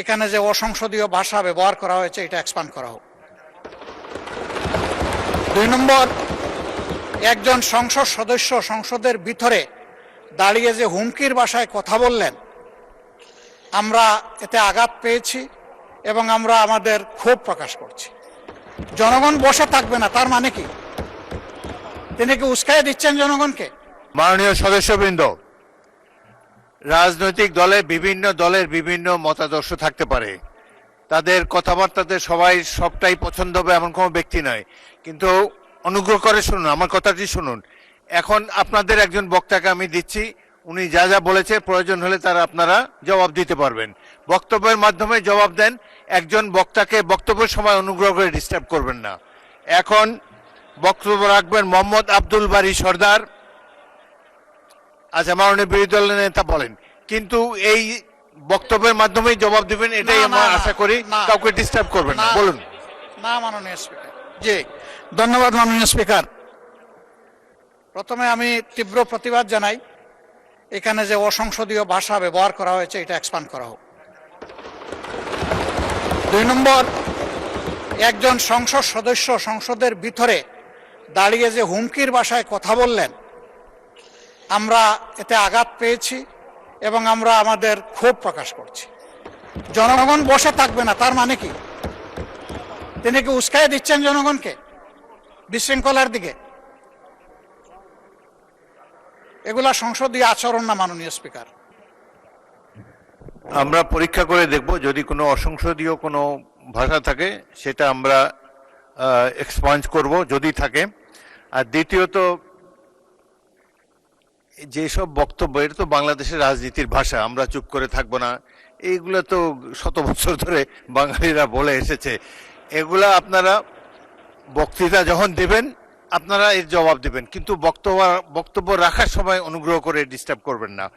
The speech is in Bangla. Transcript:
এখানে যে অসংসদীয় ভাষা ব্যবহার করা হয়েছে এটা এক্সপান্ড করা হোক। 2 নম্বর, একজন সংসদ সদস্য সংসদের ভিতরে দাঁড়িয়ে যে হুমকির ভাষায় কথা বললেন, আমরা এতে আঘাত পেয়েছি এবং আমরা আমাদের ক্ষোভ প্রকাশ করছি। জনগণ বসে থাকবে না তার মানে কি? তিনি কি উস্কাই দিচ্ছেন জনগণকে? মাননীয় সদস্যবৃন্দ, রাজনৈতিক দলের বিভিন্ন মতাদর্শ থাকতে পারে, তাদের কথাবার্তাতে সবটাই পছন্দ হবে এমন কোনো ব্যক্তি নয়, কিন্তু অনুগ্রহ করে শুনুন, আমার কথাটি শুনুন। এখন আপনাদের একজন বক্তাকে আমি দিচ্ছি, উনি যা যা বলেছে প্রয়োজন হলে তারা আপনারা জবাব দিতে পারবেন। বক্তব্যের মাধ্যমে জবাব দেন। একজন বক্তাকে বক্তব্যের সময় অনুগ্রহ করে ডিস্টার্ব করবেন না। এখন বক্তব্য রাখবেন মোহাম্মদ আব্দুল বারী সর্দার। আচ্ছা, মাননীয় বিরোধী দলের নেতা বলেন, কিন্তু এই বক্তব্যের মাধ্যমেই জবাব দিবেন, এটাই আমরা আশা করি। কাউকে ডিস্টার্ব করবেন না, বলুন। না মাননীয় স্পিকার। জি, ধন্যবাদ মাননীয় স্পিকার। প্রথমে আমি তীব্র প্রতিবাদ জানাই, এখানে যে অসংসদীয় ভাষা ব্যবহার করা হয়েছে এটা এক্সপান্ড করা হোক। 2 নম্বর, একজন সংসদ সদস্য সংসদের ভিতরে দাঁড়িয়ে যে হুমকির ভাষায় কথা বললেন, আমরা এতে আঘাত পেয়েছি এবং আমরা আমাদের ক্ষোভ প্রকাশ করছি। জনগণ বসে থাকবে না তার মানে কি? তিনি কি উস্কাই দিচ্ছেন জনগণকে বিশৃঙ্খলার দিকে? এগুলা সংসদীয় আচরণ না মাননীয় স্পিকার। আমরা পরীক্ষা করে দেখব, যদি কোনো অসংসদীয় কোনো ভাষা থাকে সেটা আমরা এক্সপাঞ্জ করব যদি থাকে। আর দ্বিতীয়ত, যেসব বক্তব্য, এটা তো বাংলাদেশের রাজনীতির ভাষা, আমরা চুপ করে থাকবো না, এইগুলো তো শত বছর ধরে বাঙালিরা বলে এসেছে। এগুলা আপনারা বক্তৃতা যখন দেবেন আপনারা এর জবাব দেবেন, কিন্তু বক্তব্য রাখার সময় অনুগ্রহ করে ডিস্টার্ব করবেন না।